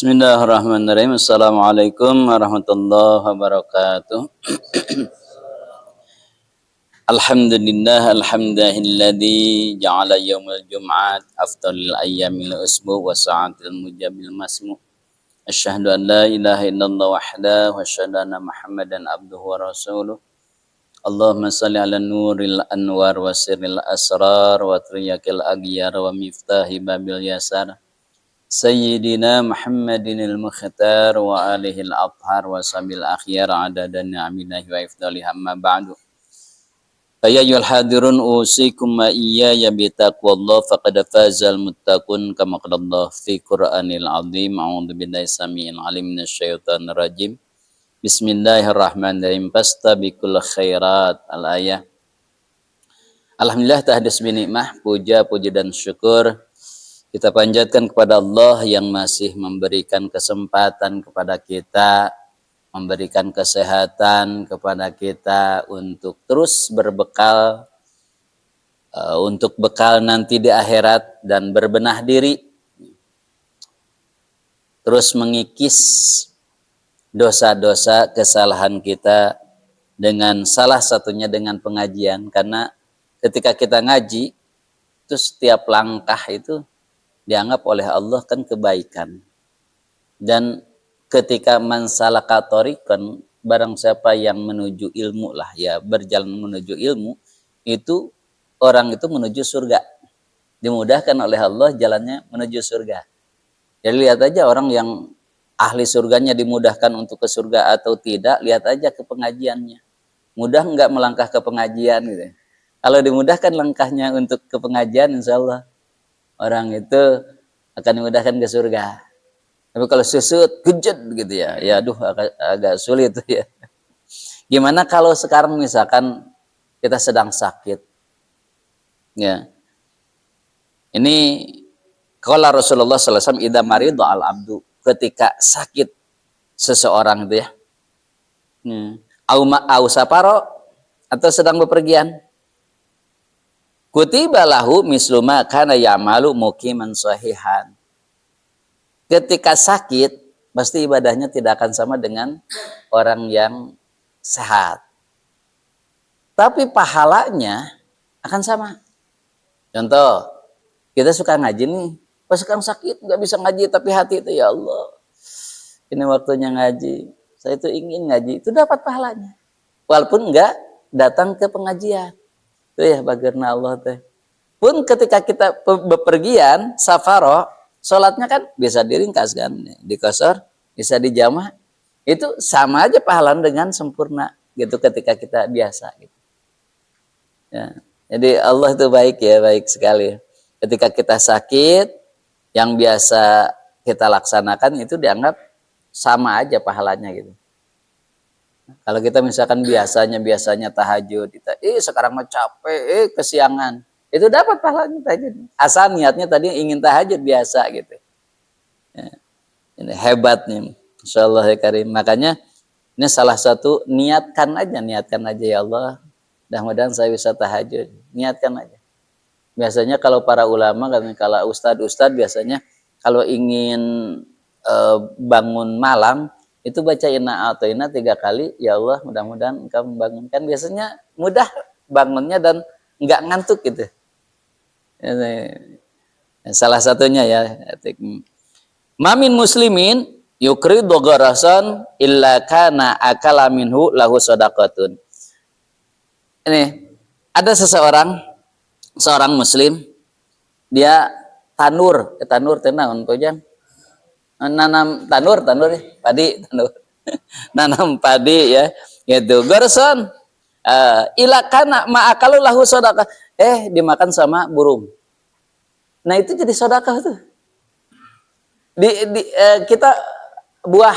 Bismillahirrahmanirrahim. Assalamualaikum warahmatullahi wabarakatuh. Alhamdulillahilladzi ja'ala yaumil jum'at afdalil ayyamil usbu wa sa'atil mujabil masmu. Asyhadu an la ilaha illallah wahdahu wa asyhadu anna Muhammadan abduhu wa rasuluh. Allahumma salli ala nuril anwar wa sirril asrar wa triyakil aghyar wa miftahi babil yasar. Sayyidina Muhammadin al-Mukhtar wa alihi al-athhar wa sabil akhyar adada ni'amillahi wa ifdali hamma ba'du. Ya ayyuhal hadirun usikum ma iyaya bi taqwallah faqad fazal muttaqun kama qala Allah fi Qur'anil azim. A'udzu billahi samii'il 'alim minasyaitonir rajim. Bismillahirrahmanirrahim. Fastabiqul khairat al-ayah. Alhamdulillah tahdits bi nikmah, puja puji dan syukur kita panjatkan kepada Allah yang masih memberikan kesempatan kepada kita, memberikan kesehatan kepada kita untuk terus berbekal, untuk bekal nanti di akhirat dan berbenah diri, terus mengikis dosa-dosa kesalahan kita dengan salah satunya dengan pengajian. Karena ketika kita ngaji, itu setiap langkah itu dianggap oleh Allah kan kebaikan. Dan ketika man salaka thoriqan, barang siapa yang menuju ilmu lah ya, berjalan menuju ilmu, itu orang itu menuju surga. Dimudahkan oleh Allah jalannya menuju surga. Jadi lihat aja orang yang ahli surganya dimudahkan untuk ke surga atau tidak, lihat aja ke pengajiannya. Mudah enggak melangkah ke pengajian gitu. Kalau dimudahkan langkahnya untuk ke pengajian, insya Allah orang itu akan dimudahkan ke surga. Tapi kalau susut, kejet gitu ya, ya aduh agak sulit ya. Gimana kalau sekarang misalkan kita sedang sakit, ya. Ini qala Rasulullah sallallahu alaihi wasallam idza marida al abdu, ketika sakit seseorang itu ya. Au safaro, atau sedang bepergian. Kutiba lahu misluma kana ya'malu muqiman sahihan. Ketika sakit, pasti ibadahnya tidak akan sama dengan orang yang sehat. Tapi pahalanya akan sama. Contoh, kita suka ngaji nih, pas sekarang sakit nggak bisa ngaji, tapi hati itu ya Allah, ini waktunya ngaji. Saya itu ingin ngaji, itu dapat pahalanya. Walaupun nggak datang ke pengajian. Itu ya bagirna Allah teh. Pun ketika kita bepergian safaro, sholatnya kan bisa diringkas kan, dikosor, bisa dijamah, itu sama aja pahalanya dengan sempurna gitu ketika kita biasa gitu. Ya. Jadi Allah itu baik ya, baik sekali. Ketika kita sakit, yang biasa kita laksanakan itu dianggap sama aja pahalanya gitu. Kalau kita misalkan biasanya tahajud, kita, sekarang mau capek, kesiangan, itu dapat pahalanya tahajud. Asal niatnya tadi ingin tahajud biasa gitu. Ya, ini hebatnya, insyaallah ya karim. Makanya ini salah satu, niatkan aja ya Allah. Mudah-mudahan saya bisa tahajud. Niatkan aja. Biasanya kalau para ulama, kalau ustadz biasanya kalau ingin bangun malam, itu baca inna a'toina 3 kali, ya Allah mudah-mudahan engkau membangunkan. Biasanya mudah bangunnya dan enggak ngantuk gitu. Salah satunya ya. Mamin muslimin yukridu gharasan illa kana akala minhu lahu shadaqatun. Ini ada seorang muslim, dia tanur tenang untuk jam nanam tanur padi nanam padi ya gitu gorson ilakana ma'akalu lahu sodakah, dimakan sama burung. Nah itu jadi sodakah tuh. Kita buah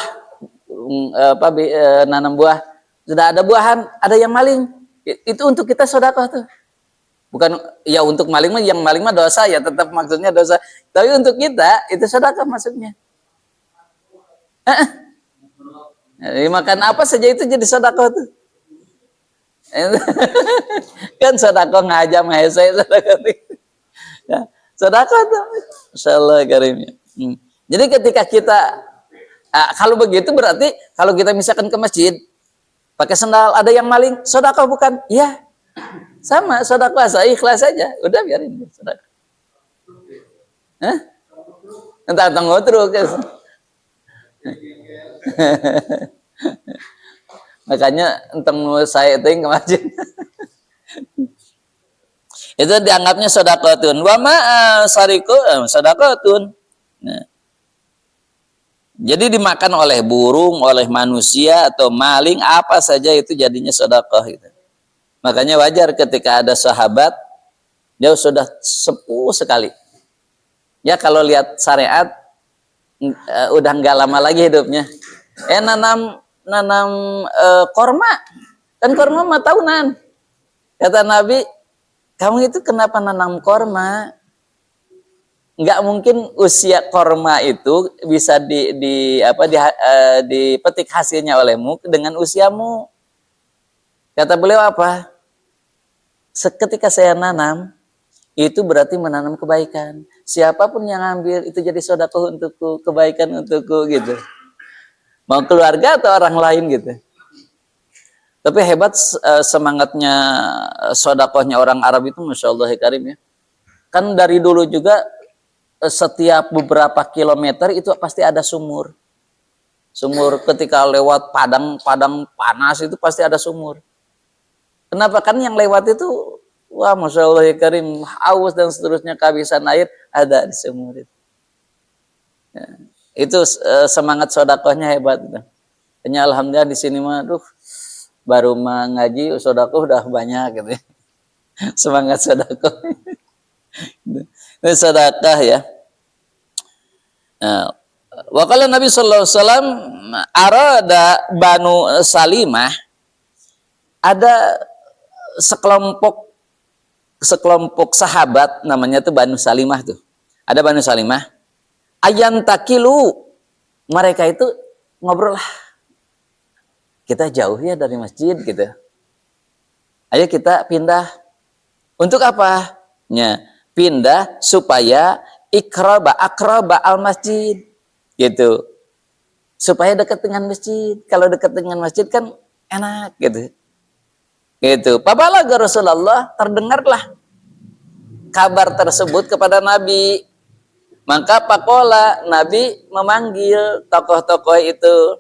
nanam buah, sudah ada buahan, ada yang maling, itu untuk kita sodakah tuh. Bukan ya untuk maling mah, yang maling mah dosa ya, tetap maksudnya dosa, tapi untuk kita itu sodakah maksudnya. Makan apa saja itu jadi sedekah tuh. Kan sedekah ngajam hese sedekah. Ya, sedekah tuh. Insyaallah karim. Jadi ketika kita Kalau begitu berarti kalau kita misalkan ke masjid pakai sendal, ada yang maling, sedekah bukan? Iya, sama sedekah, saya ikhlas saja, udah biarin sedekah. Hah? Entah ngotruk guys. Makanya enteng saya itu yang ke masjid. Itu dianggapnya sedekahun. Wa ma sariku sedekahun. Nah, jadi dimakan oleh burung, oleh manusia atau maling, apa saja itu jadinya sedekah gitu. Makanya wajar ketika ada sahabat dia sudah sepuh sekali. Ya kalau lihat syariat udah nggak lama lagi hidupnya. Nanam korma. Kan korma mah tahunan. Kata Nabi, kamu itu kenapa nanam korma? Nggak mungkin usia korma itu bisa dipetik hasilnya olehmu dengan usiamu. Kata beliau apa? Ketika saya nanam, itu berarti menanam kebaikan. Siapapun yang ambil itu jadi sedekah untukku, kebaikan untukku gitu. Mau keluarga atau orang lain gitu. Tapi hebat semangatnya sedekahnya orang Arab itu, Masya Allah karim ya. Kan dari dulu juga setiap beberapa kilometer itu pasti ada sumur. Sumur ketika lewat padang panas itu pasti ada sumur. Kenapa? Kan yang lewat itu, wah Masya Allah karim, haus dan seterusnya, kehabisan air, ada di sumur itu. Ya, itu semangat sedekahnya hebat. Hanya alhamdulillah di sini mah, baru mengaji sedekah udah banyak gitu ya. Semangat sedekah. Ini sedekah ya. Wakala Nabi sallallahu alaihi wasallam arada Banu Salimah, ada sekelompok sahabat namanya tuh Banu Salimah tuh. Ada Banu Salimah. Ayan takilu, mereka itu ngobrol lah. Kita jauh ya dari masjid gitu. Ayo kita pindah. Untuk apa? Ya, pindah supaya akraba al masjid gitu, supaya dekat dengan masjid. Kalau dekat dengan masjid kan enak gitu. Pabalaga Rasulullah, terdengarlah kabar tersebut kepada Nabi. Maka pakola, Nabi memanggil tokoh-tokoh itu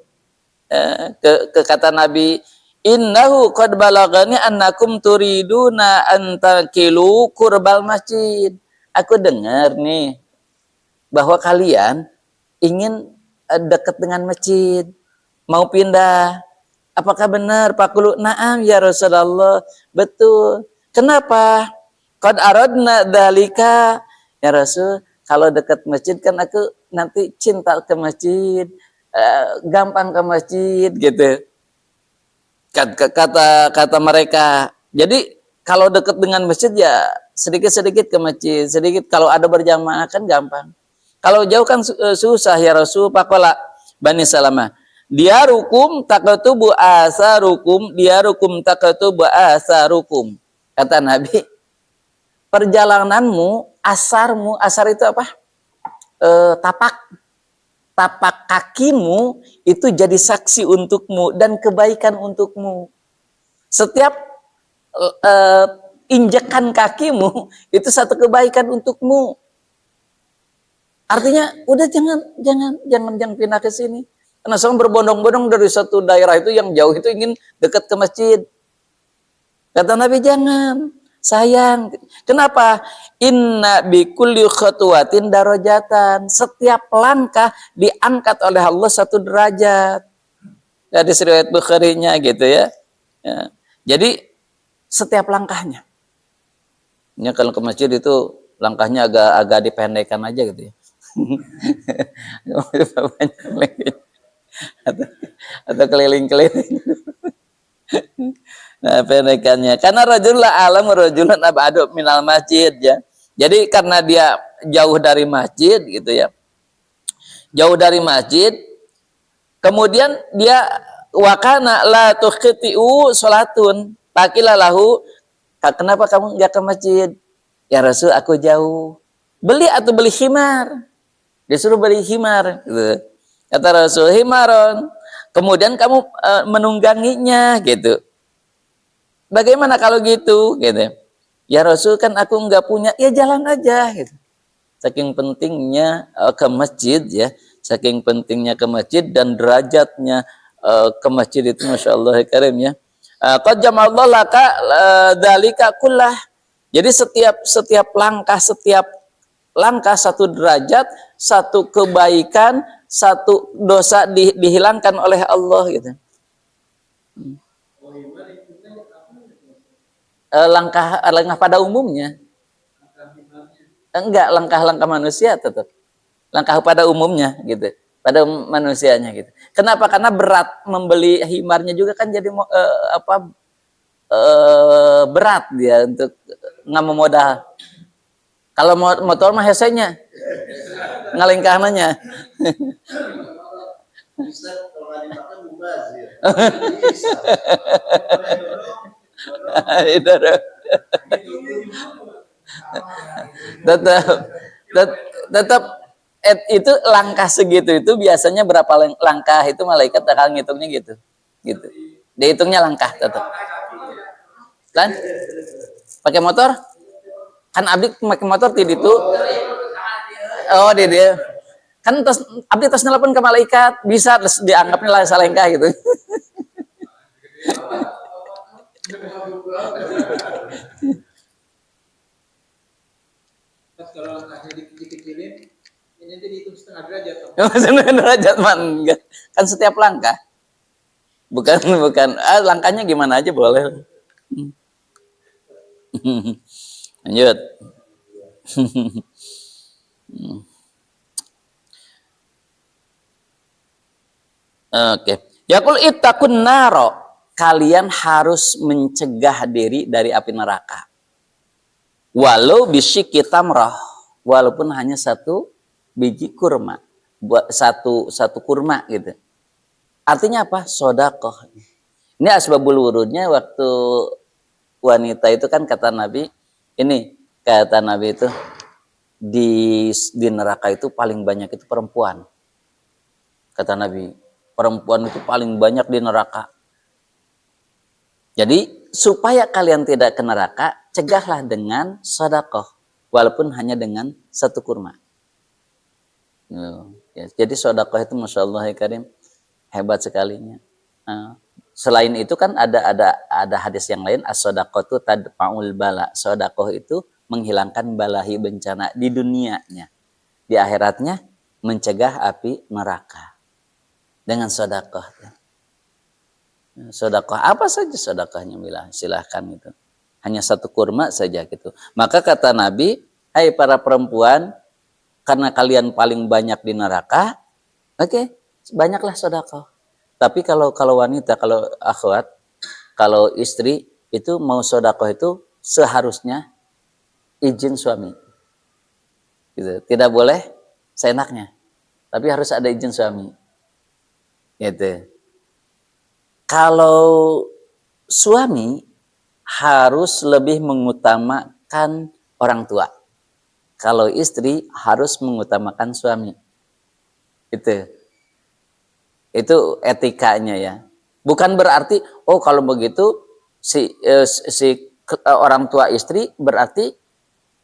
ke kata Nabi, innahu qad balagani annakum turiduna antakilu kurbal masjid. Aku dengar nih bahwa kalian ingin dekat dengan masjid, mau pindah. Apakah benar Pak Kulu? Naam ya Rasulullah, betul. Kenapa? Qad aradna dzalika ya Rasul, kalau dekat masjid kan aku nanti cinta ke masjid, gampang ke masjid gitu. Kata mereka. Jadi kalau dekat dengan masjid ya sedikit-sedikit ke masjid, sedikit kalau ada berjamaah kan gampang. Kalau jauh kan susah ya Rasul. Pakola Bani Salamah, diarukum takatubu asarukum, diarukum takatubu asarukum. Kata Nabi, perjalananmu, asarmu, asar itu apa? Tapak kakimu itu jadi saksi untukmu dan kebaikan untukmu. Setiap injakan kakimu itu satu kebaikan untukmu. Artinya udah jangan pindah ke sini. Karena seorang berbondong-bondong dari satu daerah itu yang jauh itu ingin dekat ke masjid. Kata Nabi, jangan, sayang. Kenapa? Inna bikulli khatwatin darajatan. Setiap langkah diangkat oleh Allah satu derajat. Dari riwayat Bukhari-nya gitu ya. Jadi setiap langkahnya. Ya, kalau ke masjid itu langkahnya agak dipendekkan aja gitu ya. atau keliling-keliling. Nah, pendekannya karena rajulullah alam rajulan abadu minal masjid ya. Jadi karena dia jauh dari masjid gitu ya. Jauh dari masjid, kemudian dia wakana la tuqtiu salatun. Pakilah lahu, kenapa kamu enggak ke masjid? Ya Rasul, aku jauh. Beli khimar. Disuruh beli khimar gitu. Kata Rasul, himaron. Kemudian kamu menungganginya gitu. Bagaimana kalau gitu? Gitu. Ya Rasul, kan aku nggak punya. Ya jalan aja. Gitu. Saking pentingnya ke masjid ya. Saking pentingnya ke masjid dan derajatnya ke masjid itu, masya Allah karim ya. Qad jamallahu laka dzalika kullah. Jadi setiap langkah satu derajat, satu kebaikan, satu dosa dihilangkan oleh Allah gitu. Langkah pada umumnya. Enggak, langkah manusia tetap. Langkah pada umumnya gitu. Pada manusianya gitu. Kenapa? Karena berat membeli himarnya juga kan jadi berat dia untuk nggak memodal. Kalau motor mah hesenya ngalingkahannya. tetap itu langkah segitu itu biasanya berapa langkah itu malaikat bakal ngitungnya gitu. Dihitungnya langkah tetap. Kan? Pakai motor? Kan abdi pakai motor tidak itu. Oh, dia. Kan abdi tos nelpon ke malaikat, bisa dianggapnya lah salengkah gitu. Kalau langkahnya dikecilin, ini dihitung setengah derajat. Setengah derajat man, kan setiap langkah. Bukan langkahnya gimana aja boleh. Lanjut. Oke. Yaqul ittaqun naro. Kalian harus mencegah diri dari api neraka. Walau bisyikki tamrah. Walaupun hanya satu biji kurma. Satu kurma gitu. Artinya apa? Sodakoh. Ini asbabul wurudnya waktu wanita itu kan kata Nabi, itu di neraka itu paling banyak itu perempuan. Kata Nabi, perempuan itu paling banyak di neraka. Jadi supaya kalian tidak ke neraka, cegahlah dengan sedekah, walaupun hanya dengan satu kurma. Jadi sedekah itu masya Allah ya karim, hebat sekalinya. Selain itu kan ada hadis yang lain, as-sadaqatu tadfa'ul bala. Sedekah itu menghilangkan balahi bencana di dunianya. Di akhiratnya mencegah api neraka. Dengan sedekah. Sedekah apa saja sedekahnya bila silahkan itu. Hanya satu kurma saja gitu. Maka kata Nabi, hai para perempuan, karena kalian paling banyak di neraka, oke, banyaklah sedekah. Tapi kalau wanita, kalau akhwat, kalau istri itu mau sedekah itu seharusnya izin suami. Gitu. Tidak boleh seenaknya. Tapi harus ada izin suami. Gitu. Kalau suami harus lebih mengutamakan orang tua. Kalau istri harus mengutamakan suami. Itu etikanya ya. Bukan berarti kalau begitu si orang tua istri berarti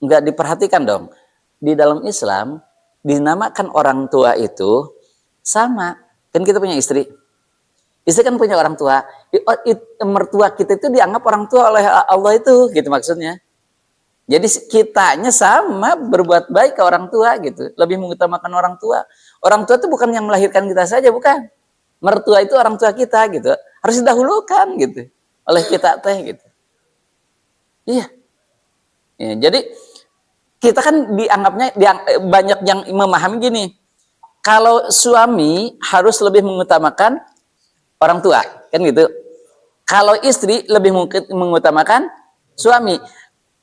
nggak diperhatikan dong. Di dalam Islam dinamakan orang tua itu sama. Kan kita punya istri. Istri kan punya orang tua. Mertua kita itu dianggap orang tua oleh Allah itu, gitu maksudnya. Jadi kitanya sama berbuat baik ke orang tua gitu. Lebih mengutamakan orang tua. Orang tua itu bukan yang melahirkan kita saja, bukan. Mertua itu orang tua kita gitu. Harus didahulukan gitu. Oleh kita teh gitu. Iya. Ya, jadi kita kan dianggapnya banyak yang memahami gini. Kalau suami harus lebih mengutamakan orang tua, kan gitu. Kalau istri lebih mengutamakan suami.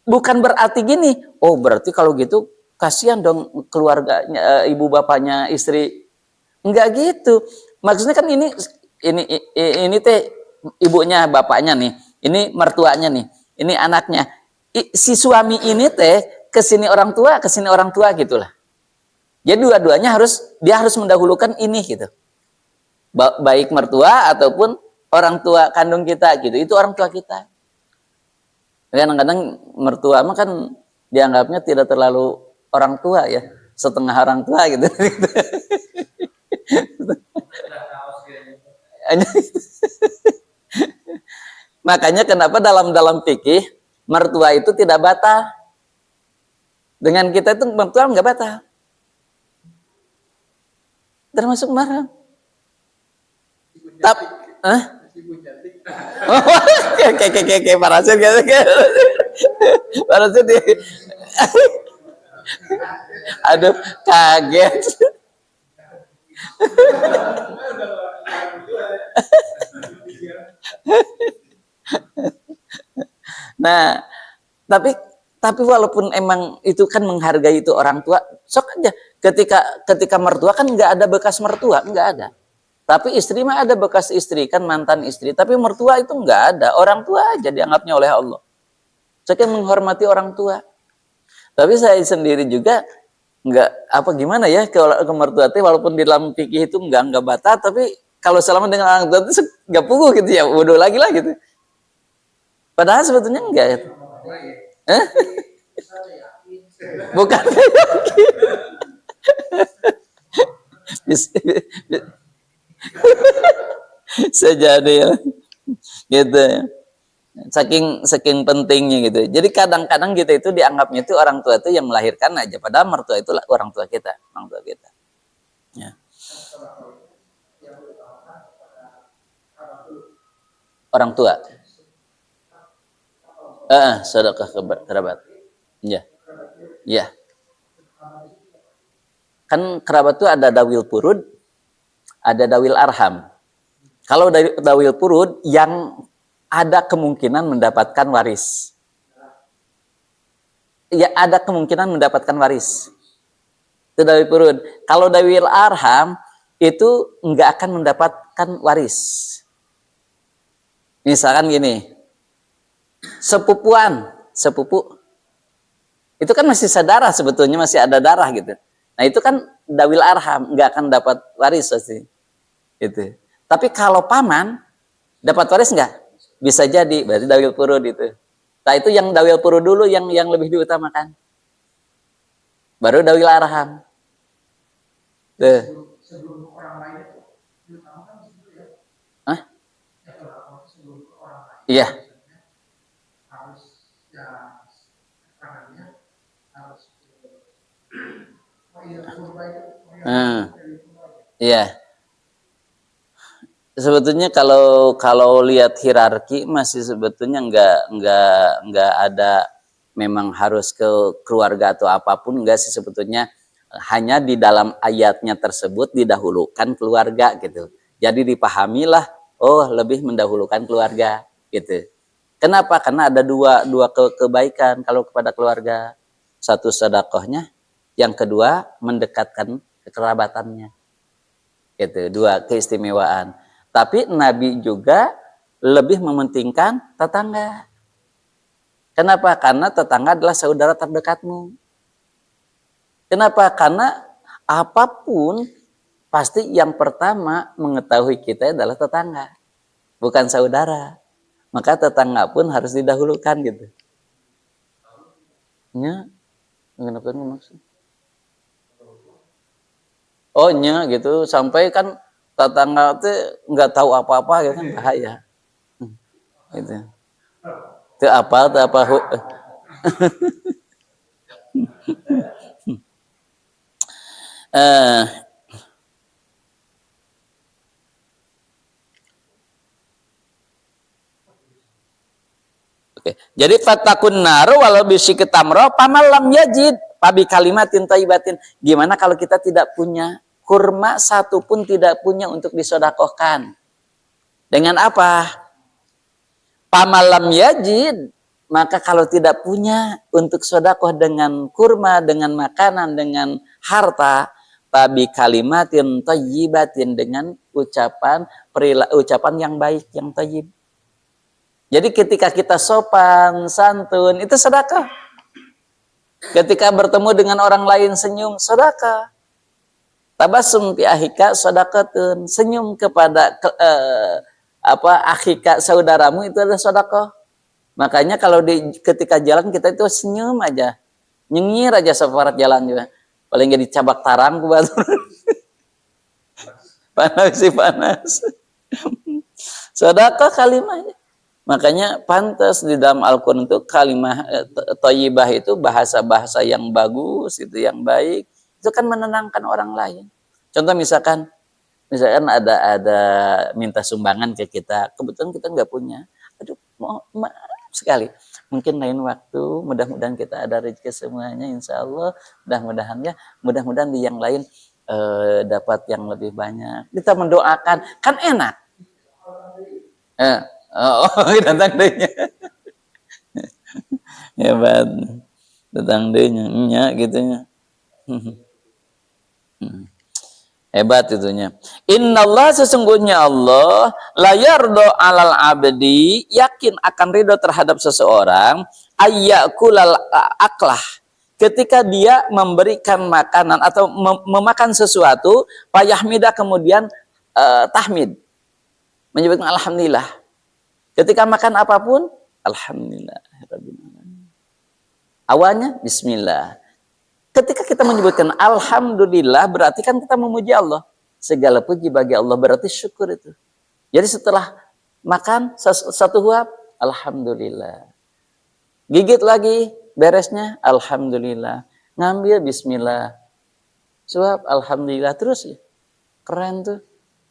Bukan berarti gini, berarti kalau gitu kasihan dong keluarganya, ibu bapaknya istri. Enggak gitu. Maksudnya kan ini teh ibunya bapaknya nih, ini mertuanya nih, ini anaknya. Si suami ini teh kesini orang tua gitulah. Jadi dua-duanya dia harus mendahulukan ini gitu. Baik mertua ataupun orang tua kandung kita gitu. Itu orang tua kita. Kadang-kadang mertua mah kan dianggapnya tidak terlalu orang tua ya, setengah orang tua gitu. Makanya kenapa dalam fikih mertua itu tidak bata. Dengan kita itu mertua nggak bata. Termasuk marah. Tapi, kayak parasit gitu. Parasit. Aduh, kaget. Nah, tapi walaupun emang itu kan menghargai itu orang tua, sok aja ketika mertua kan nggak ada bekas mertua, nggak ada. Tapi istri mah ada bekas istri, kan mantan istri. Tapi mertua itu nggak ada, orang tua aja dianggapnya oleh Allah. Saya menghormati orang tua. Tapi saya sendiri juga nggak apa gimana ya kalau ke mertua teh walaupun di dalam fikih itu nggak bata, tapi kalau selama dengan orang tua itu nggak puguh gitu ya, bodoh lagi lah gitu. Padahal sebetulnya enggak gitu. Bukan. Sejadi ya. Gitu. Saking pentingnya gitu. Jadi kadang-kadang kita itu dianggapnya itu orang tua itu yang melahirkan aja, padahal mertua itu orang tua kita, orang tua kita. Ya. Orang tua. Sedekah kerabat. Ya. Ya. Kan kerabat itu ada dawil purud, ada dawil arham. Kalau dawil purud yang ada kemungkinan mendapatkan waris. Ya, ada kemungkinan mendapatkan waris. Itu dawil purud. Kalau dawil arham itu enggak akan mendapatkan waris. Misalkan gini, sepupu itu kan masih saudara, sebetulnya masih ada darah gitu. Nah itu kan dawil arham, nggak akan dapat waris pasti itu. Tapi kalau paman dapat waris nggak? Bisa jadi, berarti dawil purud itu. Nah itu yang dawil purud dulu yang lebih diutamakan, baru dawil arham. Tuh. Sebelum orang lain itu diutamakan disitu ya. Hah? Sebelum orang lain. Iya. Harus ya tangannya harus. Oh iya, kurba itu. Iya. Sebetulnya kalau lihat hierarki masih sebetulnya nggak ada memang harus ke keluarga atau apapun, enggak sih sebetulnya, hanya di dalam ayatnya tersebut didahulukan keluarga gitu. Jadi dipahamilah, oh lebih mendahulukan keluarga gitu. Kenapa? Karena ada dua kebaikan kalau kepada keluarga. Satu sedekahnya, yang kedua mendekatkan kekerabatannya. Gitu, dua keistimewaan. Tapi Nabi juga lebih mementingkan tetangga. Kenapa? Karena tetangga adalah saudara terdekatmu. Kenapa? Karena apapun pasti yang pertama mengetahui kita adalah tetangga, bukan saudara. Maka tetangga pun harus didahulukan gitu. Ya, kenapa maksud? Oh nya gitu, sampai kan tetangga itu nggak tahu apa-apa ya kan bahaya. Gitu. Itu apa? Oke. Jadi fatakun naru walau bisi ketamro pamalam yajid pabi kalimatin thayyibatin. Gimana kalau kita tidak punya kurma satu pun tidak punya untuk disodakohkan? Dengan apa? Pamalam yajid, maka kalau tidak punya untuk sodakoh dengan kurma, dengan makanan, dengan harta, tabi kalimatin thayyibatin, dengan ucapan yang baik, yang thayyib. Jadi ketika kita sopan, santun, itu sedekah. Ketika bertemu dengan orang lain senyum, sedekah. Tabasum fi ahika shadaqatun. Senyum kepada akhika saudaramu itu adalah sedekah. Makanya kalau ketika jalan kita itu senyum aja. Nyengir aja separat jalan juga. Paling gak dicabak tarang ku batur. Panas sih panas. Sedekah kalimatnya. Makanya pantas di dalam Al-Qur'an itu kalimat thayyibah itu bahasa-bahasa yang bagus, itu yang baik. Itu kan menenangkan orang lain. Contoh misalkan ada minta sumbangan ke kita, kebetulan kita nggak punya. Aduh, maaf sekali. Mungkin lain waktu, mudah-mudahan kita ada rezeki semuanya, insya Allah. Mudah-mudahan di yang lain dapat yang lebih banyak. Kita mendoakan, kan enak. Datang dehnya. Hebat. Datang dehnya, gitunya. Hebat itunya. Innallah sesungguhnya Allah la yardo alal abdi, yakin akan ridho terhadap seseorang ayyakulal aklah, ketika dia memberikan makanan atau memakan sesuatu payahmida kemudian tahmid, menyebutkan alhamdulillah. Ketika makan apapun alhamdulillah. Awalnya bismillah. Ketika kita menyebutkan alhamdulillah, berarti kan kita memuji Allah. Segala puji bagi Allah, berarti syukur itu. Jadi setelah makan satu huap, alhamdulillah. Gigit lagi, beresnya alhamdulillah. Ngambil bismillah. Suap alhamdulillah, terus ya. Keren tuh.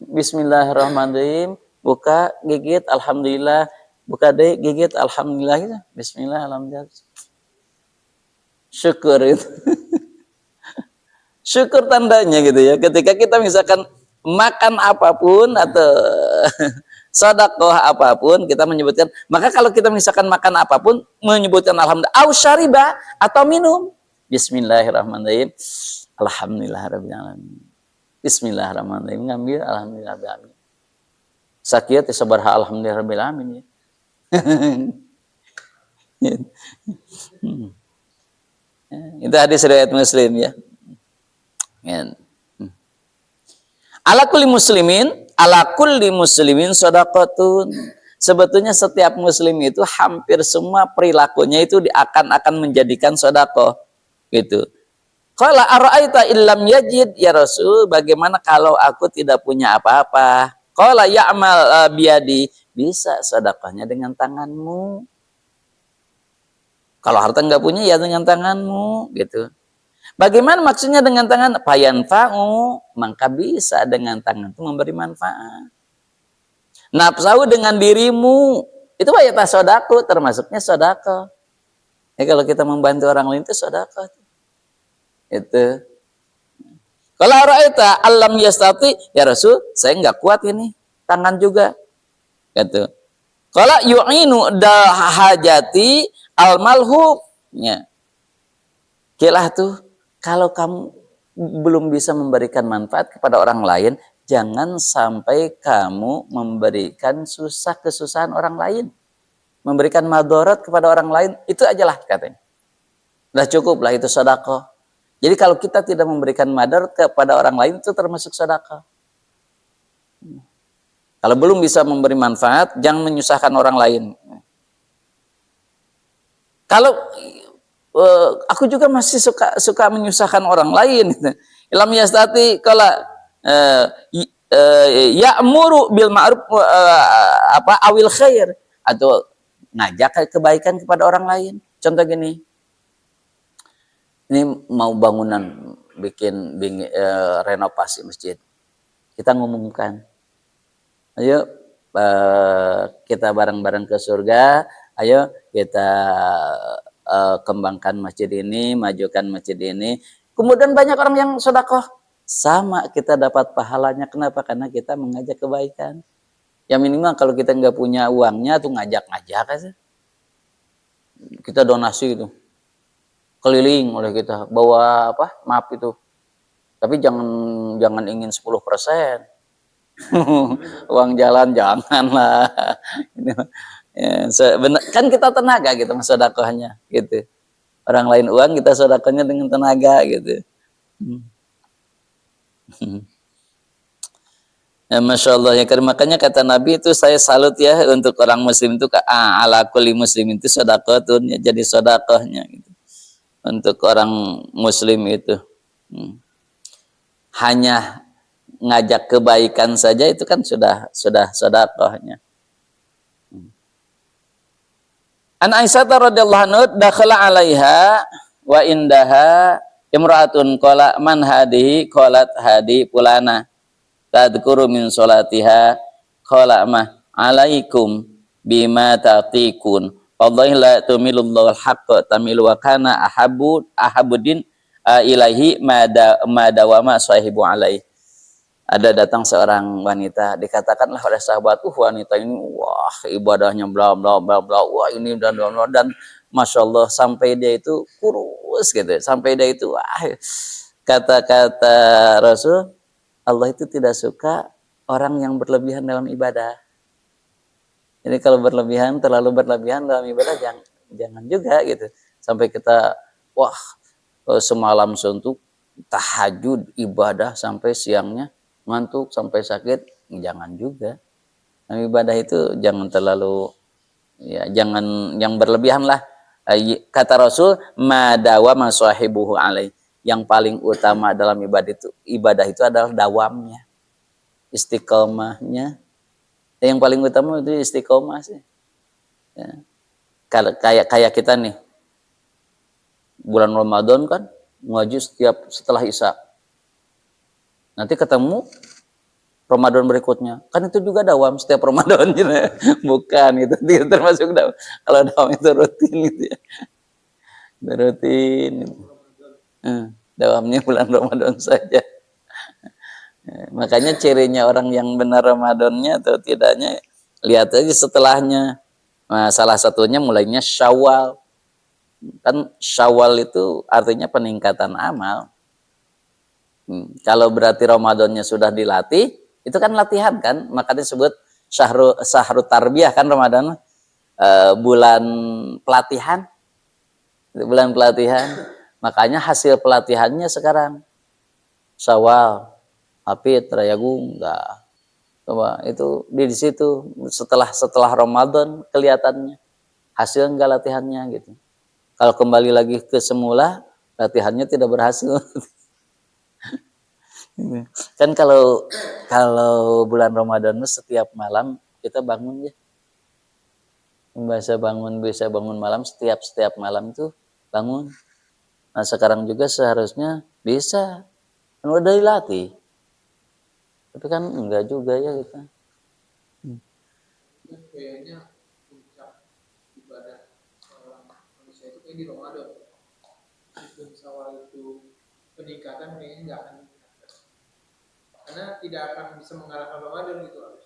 Bismillahirrahmanirrahim. Buka, gigit alhamdulillah. Buka deh, gigit alhamdulillah gitu. Bismillah alhamdulillah. Syukur itu. Syukur tandanya gitu ya. Ketika kita misalkan makan apapun atau sedekah apapun, kita menyebutkan, maka kalau kita misalkan makan apapun menyebutkan alhamdulillah, au syariba atau minum, bismillahirrahmanirrahim. Alhamdulillahirabbil alamin. Bismillahirrahmanirrahim, ngambil alhamdulillahirabbil alamin. Sakieu teh sabaraha alhamdulillahirabbil alamin ya. Itu hadis riwayat Muslim ya. Ala kulli muslimin shadaqatun. Sebetulnya setiap muslim itu hampir semua perilakunya itu akan menjadikan sedekah gitu. Qala ara'aita illam yajid, ya Rasul, bagaimana kalau aku tidak punya apa-apa? Qala ya'mal biyadi, bisa sedekahnya dengan tanganmu. Kalau harta enggak punya ya dengan tanganmu gitu. Bagaimana maksudnya dengan tangan? Fayanfa'u, maka bisa dengan tangan itu memberi manfaat. Nafsau dengan dirimu, itu wayata sodako, termasuknya sodako. Ya, kalau kita membantu orang lain itu sodako. Itu. Kalau ra'aita alam yastati, ya Rasul, saya nggak kuat ini, tangan juga. Gitu. Kalau yu'inu dahajati al-malhubnya. Kilah tuh. Kalau kamu belum bisa memberikan manfaat kepada orang lain, jangan sampai kamu memberikan kesusahan orang lain. Memberikan madarat kepada orang lain, itu ajalah katanya. Sudah cukup lah itu sedekah. Jadi kalau kita tidak memberikan madarat kepada orang lain, itu termasuk sedekah. Kalau belum bisa memberi manfaat, jangan menyusahkan orang lain. Kalau aku juga masih suka menyusahkan orang lain. Ilm yastati kala ya'muru bil ma'ruf awil khair, atau ngajak kebaikan kepada orang lain. Contoh gini. Ini mau bangunan bikin renovasi masjid. Kita ngumumkan. Ayo kita bareng-bareng ke surga. Ayo kita kembangkan masjid ini, majukan masjid ini. Kemudian banyak orang yang sedekah, sama kita dapat pahalanya. Kenapa? Karena kita mengajak kebaikan. Ya minimal kalau kita nggak punya uangnya tuh ngajak-ngajak aja. Kita donasi itu, keliling oleh kita, bawa map itu. Tapi jangan ingin 10%. Uang jalan janganlah. Ya, kan kita tenaga gitu sedekahnya gitu. Orang lain uang, kita sedekahnya dengan tenaga gitu. Ya, Masya Allah ya, makanya kata Nabi itu saya salut ya untuk orang muslim itu ala kulli muslim itu sedekahun ya, jadi sedekahnya gitu. Untuk orang muslim itu hanya ngajak kebaikan saja itu kan sudah sedekahnya. An Aisyah radhiyallahu anha dakhala 'alaiha wa indaha imra'atun qala man hadihi qalat hadi fulana tadhkuru min sholatiha qala ma alaikum bima taqikun wallahi la tumilullahu al-haqqa tamilu wa kana ahabudin ilahi madawama sahibu alaihi. Ada datang seorang wanita, dikatakanlah oleh sahabat, wanita ini wah ibadahnya bla bla bla bla, wah ini dan masya Allah, sampai dia itu kurus gitu, sampai dia itu wah, kata-kata Rasul, Allah itu tidak suka orang yang berlebihan dalam ibadah. Jadi kalau berlebihan, terlalu berlebihan dalam ibadah jangan juga gitu, sampai kita wah semalam suntuk tahajud ibadah sampai siangnya ngantuk sampai sakit, jangan juga. Nah, ibadah itu jangan terlalu ya, jangan yang berlebihan lah. Kata Rasul, madawa masahibuhu alaih. Yang paling utama dalam ibadah itu adalah dawamnya, istiqomahnya. Yang paling utama itu istiqomah sih. Ya. Kayak kita nih, bulan Ramadan kan ngaji setelah Isya. Nanti ketemu Ramadan berikutnya. Kan itu juga dawam setiap Ramadan. Bukan, itu termasuk dawam. Kalau dawam itu rutin gitu ya. Rutin. Dawamnya bulan Ramadan saja. Makanya cirinya orang yang benar Ramadannya atau tidaknya, lihat aja setelahnya. Nah, salah satunya mulainya Syawal. Kan Syawal itu artinya peningkatan amal. Kalau berarti Ramadannya sudah dilatih, itu kan latihan kan, makanya disebut syahrul tarbiyah kan Ramadan, bulan pelatihan, makanya hasil pelatihannya sekarang Syawal, Hafid, Rayagung, enggak, coba itu di situ setelah Ramadan kelihatannya hasil enggak latihannya gitu. Kalau kembali lagi ke semula, latihannya tidak berhasil. Kan kalau bulan Ramadan setiap malam kita bangun ya, bisa bangun malam setiap malam tuh bangun. Nah sekarang juga seharusnya bisa, kan udah dilatih, tapi kan enggak juga ya kita. Kayaknya puncak ibadah manusia itu kayak di Ramadan. Meskipun Syawal itu peningkatan kayaknya nggak akan, karena tidak akan bisa mengalahkan Ramadan gitu harus.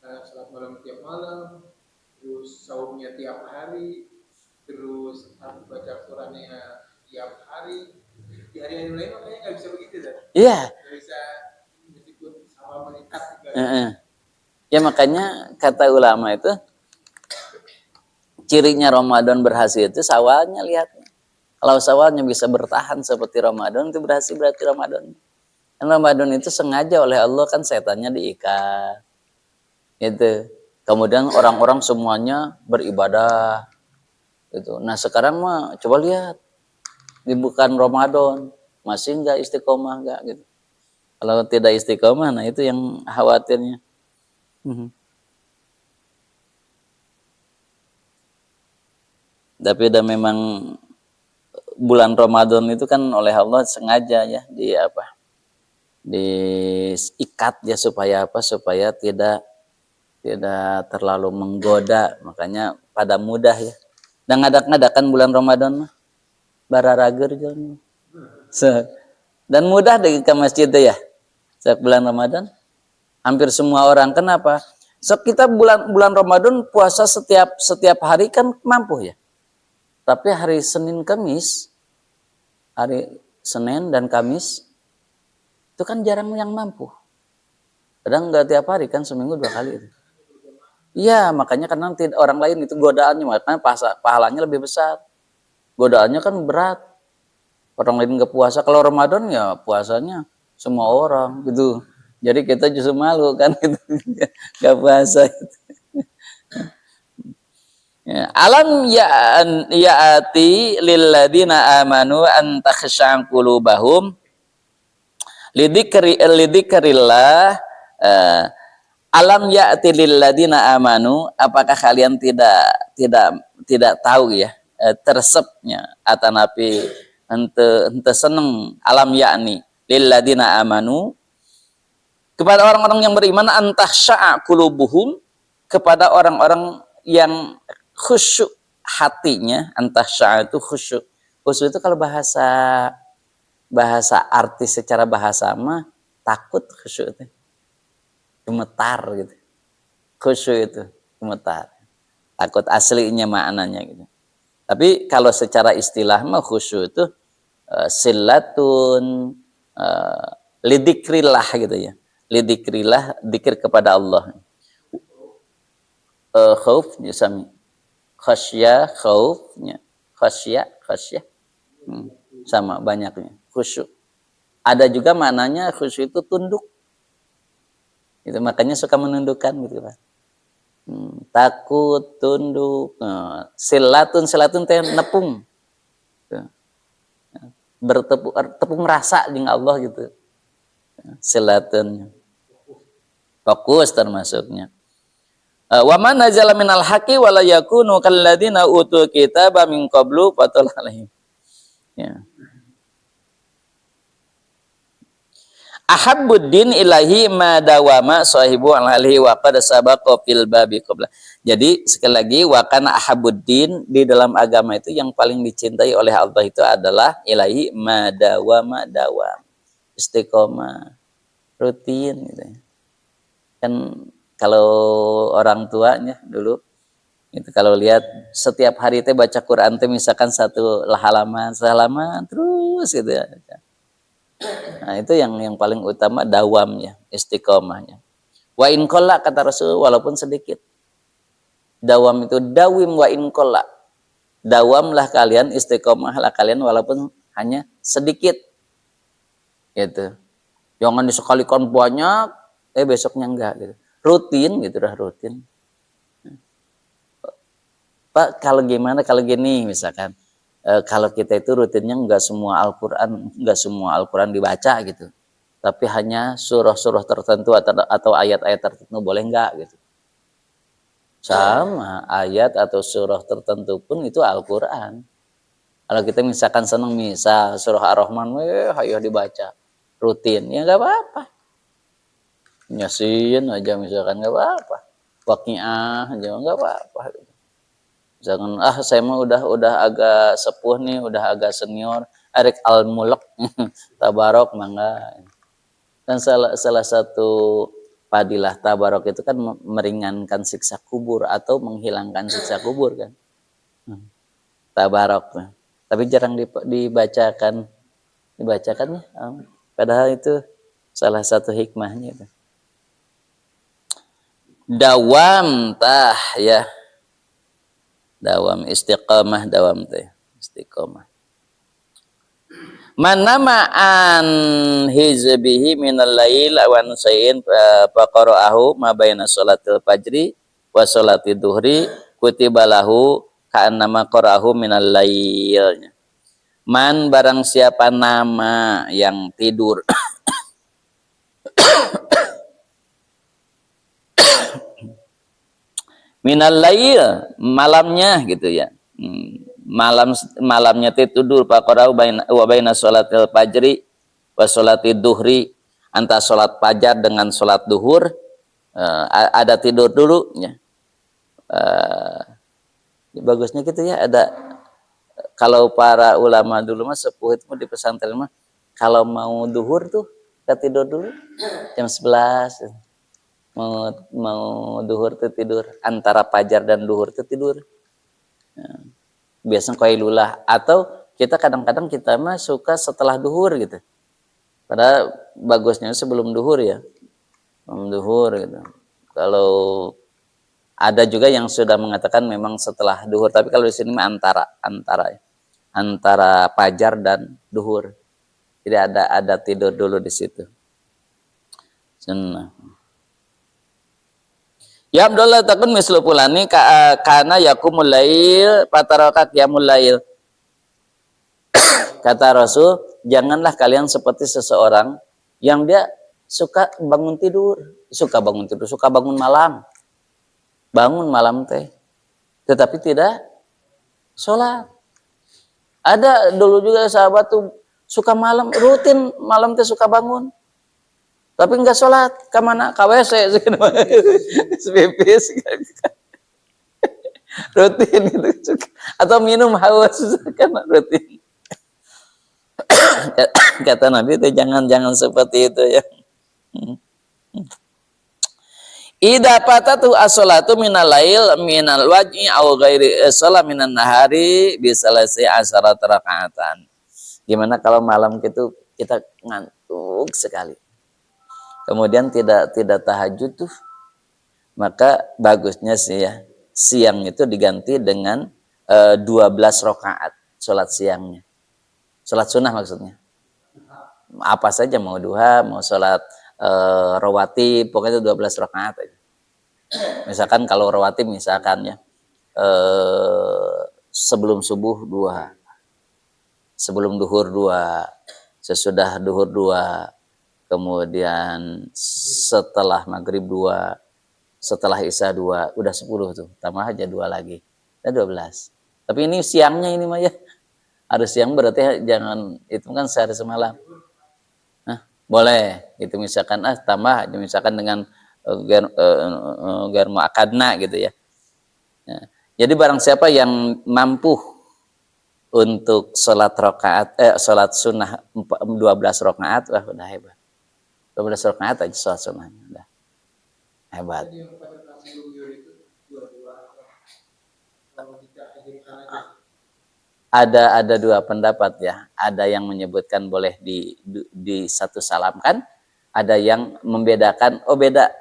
Salat malam tiap malam, terus sahurnya tiap hari, terus baca Qurannya tiap hari. Di hari-hari lain makanya nggak bisa begitu kan? Iya. Nggak bisa, meskipun sama meningkat. Ya makanya kata ulama itu cirinya Ramadan berhasil itu Syawalnya, lihat. Kalau Syawalnya bisa bertahan seperti Ramadan itu berhasil berarti Ramadan. Dan Ramadan itu sengaja oleh Allah kan setannya diikat. Gitu. Kemudian orang-orang semuanya beribadah. Gitu. Nah sekarang mah coba lihat di bukan Ramadan masih enggak istiqomah enggak gitu. Kalau tidak istiqomah, nah itu yang khawatirnya. Tapi udah memang bulan Ramadan itu kan oleh Allah sengaja ya diikat ya supaya tidak terlalu menggoda, makanya pada mudah ya. Dan ngadak-ngadakan bulan Ramadan mah bararager jon. Dan mudah deh ke masjid deh ya. Setiap bulan Ramadan hampir semua orang, kenapa? Kita bulan Ramadan puasa setiap hari kan mampu ya. Tapi hari Senin dan Kamis itu kan jarang yang mampu. Kadang nggak tiap hari kan, seminggu 2 kali. Iya, makanya kan nanti orang lain itu godaannya, makanya pahalanya lebih besar. Godaannya kan berat. Orang lain nggak puasa. Kalau Ramadan ya puasanya semua orang gitu. Jadi kita justru malu kan gitu. Gak puasa gitu. Ya. Alam ya'ati lilladina amanu an takhsha'a qulubahum lidikrillah. Alam ya'ti lilladina amanu, apakah kalian tidak tahu ya, tersepnya atanapi ente seneng alam yakni lilladina amanu kepada orang-orang yang beriman antahsya'a qulubuhum, kepada orang-orang yang khusyuk hatinya. Antahsya'a itu khusyuk. Khusyuk itu kalau bahasa artis secara bahasa mah takut, khusyuk itu gemetar gitu. Khusyuk itu gemetar. Takut aslinya maknanya gitu. Tapi kalau secara istilah mah khusyuk itu silatun lidikrillah gitu ya. Lidikrillah, dikir kepada Allah. Khauf sami. Khasya, khaufnya. Khasya. Sama banyaknya. Khusyuk. Ada juga maknanya khusyuk itu tunduk. Itu makanya suka menundukkan gitu kan. Takut, tunduk. Silatun teh nepung. Bertepung rasa dengan Allah gitu. Silatun. Fokus termasuknya. Wa man nazala minal haqqi wa la yakunu kalladzina utul kitaba min qablu fatal alaihim. Ya. Ahabbuddin ilahi ma dawama sahibu alaihi wa qad sabaqa fil babi qabla. Jadi sekali lagi wa kana ahabbuddin, di dalam agama itu yang paling dicintai oleh Allah itu adalah ilahi ma dawama dawam. Istiqomah, rutin gitu ya. Kan kalau orang tuanya dulu itu kalau lihat setiap hari teh baca Quran teh misalkan satu halaman terus gitu ya. Nah, itu yang paling utama dawamnya, istiqomahnya. Wa in qalla, kata Rasul, walaupun sedikit. Dawam itu dawim wa in qalla. Dawamlah kalian, istiqomahlah kalian walaupun hanya sedikit. Gitu. Jangan disekalikan banyak, besoknya enggak gitu. Rutin gitu dah, rutin. Pak, kalau gimana kalau gini misalkan, kalau kita itu rutinnya enggak semua Al-Quran dibaca gitu, tapi hanya surah-surah tertentu atau ayat-ayat tertentu, boleh enggak gitu? Sama, ayat atau surah tertentu pun itu Al-Quran. Kalau kita misalkan senang misal surah Ar-Rahman, ayo dibaca rutin, ya enggak apa-apa. Yasin aja misalkan nggak apa-apa, Waqiah aja nggak apa-apa. Jangan saya mah udah agak sepuh nih, udah agak senior, Erik Al-Mulk Tabarok mangga. Dan salah satu padilah Tabarok itu kan meringankan siksa kubur atau menghilangkan siksa kubur kan. Tabarok. Tapi jarang dibacakan ya. Padahal itu salah satu hikmahnya itu. Dawam tah ya, dawam istiqamah, dawam teh istiqamah. Manama an hizbihi minal lail awan sayin faqara'ahu ma baina sholatil fajri wa sholati duhri kutiba lahu ka'annama qara'ahu minal lail. Man, barang siapa nama yang tidur minal lail, malamnya gitu ya. Malamnya tidur faqara'u wa baina sholatil fajri wa sholati duhri, antara sholat fajar dengan sholat duhur, ada tidur dulu ya. Bagusnya gitu ya, ada. Kalau para ulama dulu mah sepuh itu di pesantren mah kalau mau duhur tuh kita tidur dulu jam 11. Mau duhur tuh tidur, antara fajar dan duhur tuh tidur. Biasanya qailulah, atau kita kadang-kadang kita mah suka setelah duhur gitu. Padahal bagusnya sebelum duhur ya. Sebelum duhur gitu. Kalau ada juga yang sudah mengatakan memang setelah duhur, tapi kalau di sini mah antara fajar dan duhur. Jadi ada tidur dulu di situ. Sunnah. Ya Abdullah takun mislu pulani karena yakumul lail pataraka qiyamul lail. Kata Rasul, janganlah kalian seperti seseorang yang dia suka bangun tidur, suka bangun malam. Bangun malam teh, tetapi tidak sholat. Ada dulu juga sahabat tuh suka malam, rutin malam teh suka bangun. Tapi enggak sholat, ke mana? Ke WC, pipis, rutin itu. Atau minum haus, kan rutin. Kata Nabi itu jangan seperti itu ya. Ida patatu as-salatu minal lail minal waj'i aw ghairi shalah minan nahari bisalasi asyarat rakaatan. Gimana kalau malam itu kita ngantuk sekali. Kemudian tidak tahajud tuh. Maka bagusnya sih ya, siang itu diganti dengan 12 rakaat salat siangnya. Salat sunnah maksudnya. Apa saja, mau duha, mau salat rawatib, pokoknya 12 rakaat aja. Misalkan kalau rawatib misalkan ya sebelum subuh 2, sebelum duhur 2, sesudah duhur 2, kemudian setelah maghrib 2, setelah isya 2, udah 10 tuh, tambah aja 2 lagi, udah 12. Tapi ini siangnya ini mah ya, harus siang berarti jangan itu kan sehari semalam. Boleh itu misalkan tambah misalkan dengan ger muakadna gitu ya. Jadi barang siapa yang mampu untuk sholat sholat sunnah 12 rakaat, wah udah hebat. 12 rakaat aja sholat sunnahnya udah hebat. Ada 2 pendapat ya. Ada yang menyebutkan boleh di satu salamkan, ada yang membedakan, oh beda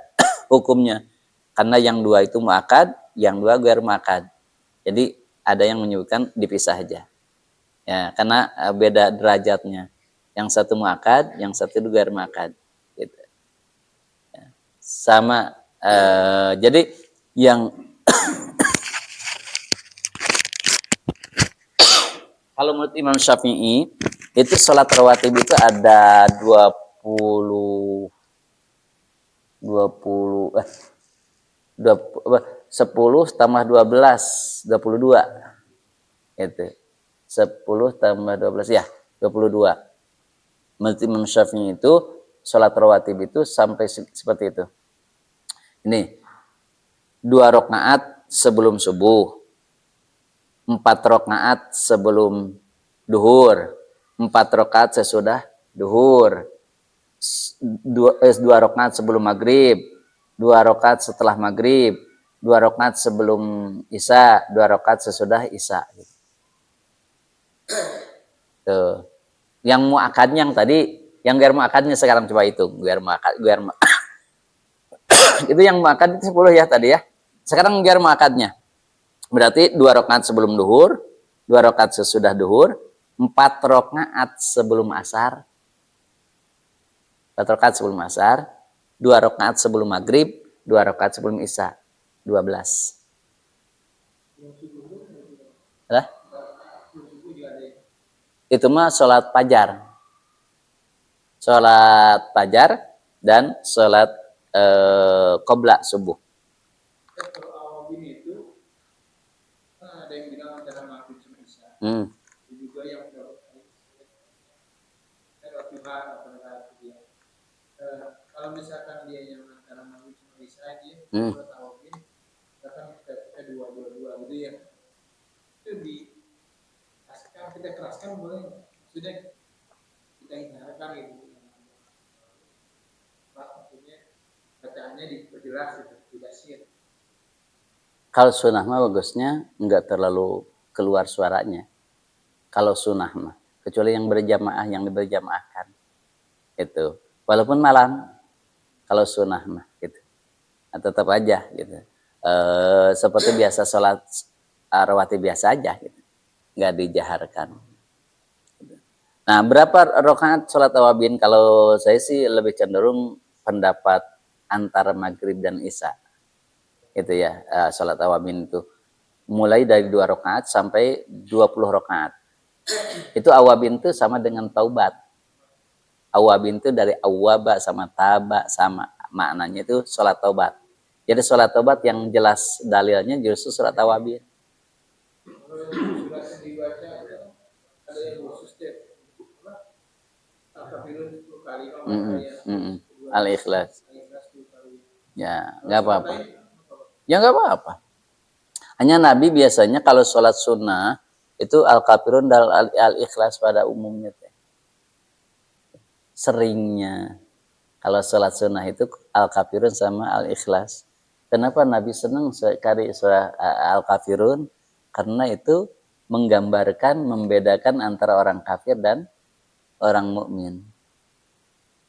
hukumnya. Karena yang 2 itu muakad, yang 2 ghair muakad. Jadi ada yang menyebutkan dipisah aja. Ya, karena beda derajatnya. Yang satu muakad, yang satu ghair muakad. Gitu. Ya. Sama jadi yang kalau menurut Imam Syafi'i, itu sholat rawatib itu ada 10 tambah 12, 22. Itu. 10 tambah 12 ya, 22. Menurut Imam Syafi'i itu sholat rawatib itu sampai seperti itu. Ini 2 rakaat sebelum subuh, 4 rakaat sebelum duhur, 4 rakaat sesudah duhur, 2 rakaat sebelum maghrib, 2 rakaat setelah maghrib, 2 rakaat sebelum isya, 2 rakaat sesudah isya. Tuh. Yang muakadnya yang tadi, yang ghair muakadnya sekarang coba hitung. Ghair muakad. Itu yang muakad itu 10 ya tadi ya. Sekarang ghair muakadnya. Berarti 2 rakaat sebelum duhur, 2 rakaat sesudah duhur, 4 rakaat sebelum asar, 4 rakaat sebelum asar, 2 rakaat sebelum maghrib, 2 rakaat sebelum isya, 12. Hah? Itu mah sholat fajar. Sholat fajar dan sholat qobla subuh. Ada yang bilang antara maghrib sama isya. Juga yang kalau misalkan dia yang antara maghrib sama isya aja, tawafin, bahkan kita 2 gitu ya. Itu kita keraskan boleh, sudah kita hindarkan gitu. Maksudnya bacaannya diperjelas gitu, tidak sir. Kalau sunnah mah bagusnya nggak terlalu keluar suaranya. Kalau sunnah mah, kecuali yang berjamaah, yang berjamaahkan. Itu. Walaupun malam, kalau sunnah mah gitu. Nah, tetap aja gitu. Seperti biasa sholat rawatib biasa aja gitu. Nggak dijaharkan. Nah, berapa rakaat sholat awabin? Kalau saya sih lebih cenderung pendapat antara maghrib dan isya. Itu ya, sholat awabin itu. Mulai dari 2 rakaat sampai 20 rakaat. Itu awabin itu sama dengan taubat. Awabin itu dari awaba sama taba sama. Maknanya itu sholat taubat. Jadi sholat taubat yang jelas dalilnya justru sholat awabin. Kalau yang surat yang dibaca ada yang khusus deh. Al-Kafirun 10 kali, Al-Ikhlas. Al-Ikhlas 10 kali. Ya, nggak apa-apa. Ya nggak apa-apa. Hanya Nabi biasanya kalau sholat sunnah itu Al-Kafirun dan Al-Ikhlas pada umumnya. Seringnya kalau sholat sunnah itu Al-Kafirun sama Al-Ikhlas. Kenapa Nabi senang sekali surah Al-Kafirun? Karena itu menggambarkan, membedakan antara orang kafir dan orang mukmin.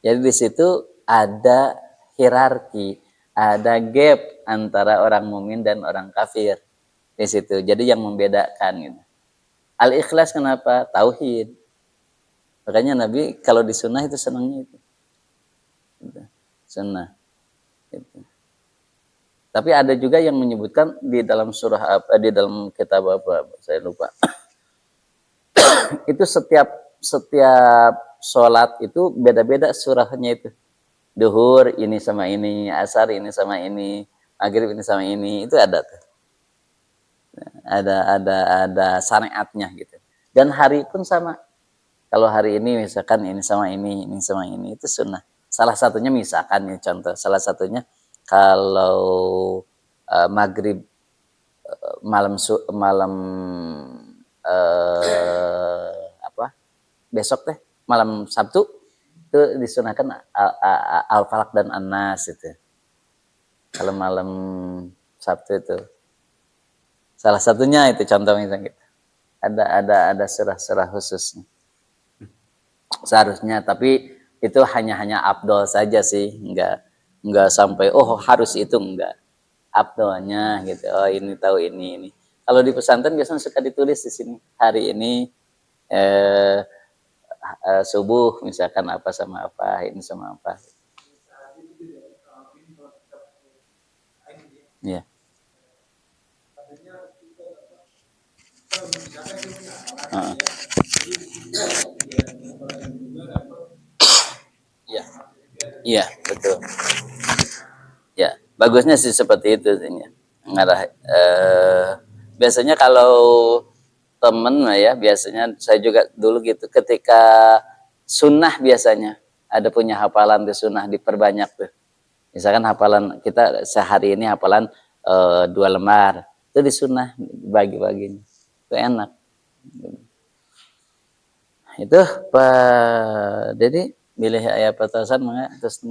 Jadi di situ ada hierarki, ada gap antara orang mukmin dan orang kafir di situ. Jadi yang membedakan gitu. Al-Ikhlas kenapa? Tauhid. Makanya Nabi kalau di sunnah itu senangnya itu. Sunnah. Gitu. Tapi ada juga yang menyebutkan di dalam surah apa, di dalam kitab apa, saya lupa. Itu setiap sholat itu beda-beda surahnya itu. Duhur ini sama ini, asar ini sama ini, maghrib ini sama ini, itu ada tuh. Ada syariatnya gitu. Dan hari pun sama. Kalau hari ini misalkan ini sama ini sama ini, itu sunnah. Salah satunya misalkan ya contoh, salah satunya kalau maghrib malam apa besok teh malam Sabtu itu disunahkan Al-Falaq dan An-Nas itu. Kalau malam Sabtu itu salah satunya itu contoh misalnya gitu. Ada surah-surah khususnya. Seharusnya, tapi itu hanya afdol saja sih, enggak sampai harus itu, enggak. Afdolnya gitu. Oh, ini tahu ini. Kalau di pesantren biasanya suka ditulis di sini hari ini subuh misalkan apa sama apa, ini sama apa. Ya. Iya. Iya, betul. Ya, bagusnya sih seperti itu sih. Ngarah biasanya kalau temen ya, biasanya saya juga dulu gitu ketika sunnah biasanya ada punya hafalan di sunnah diperbanyak tuh. Misalkan hafalan kita sehari ini hafalan 2 lembar, itu di sunnah bagi-baginya. Itu enak. Itu Pak Dedi milih ayat petasan mangga terus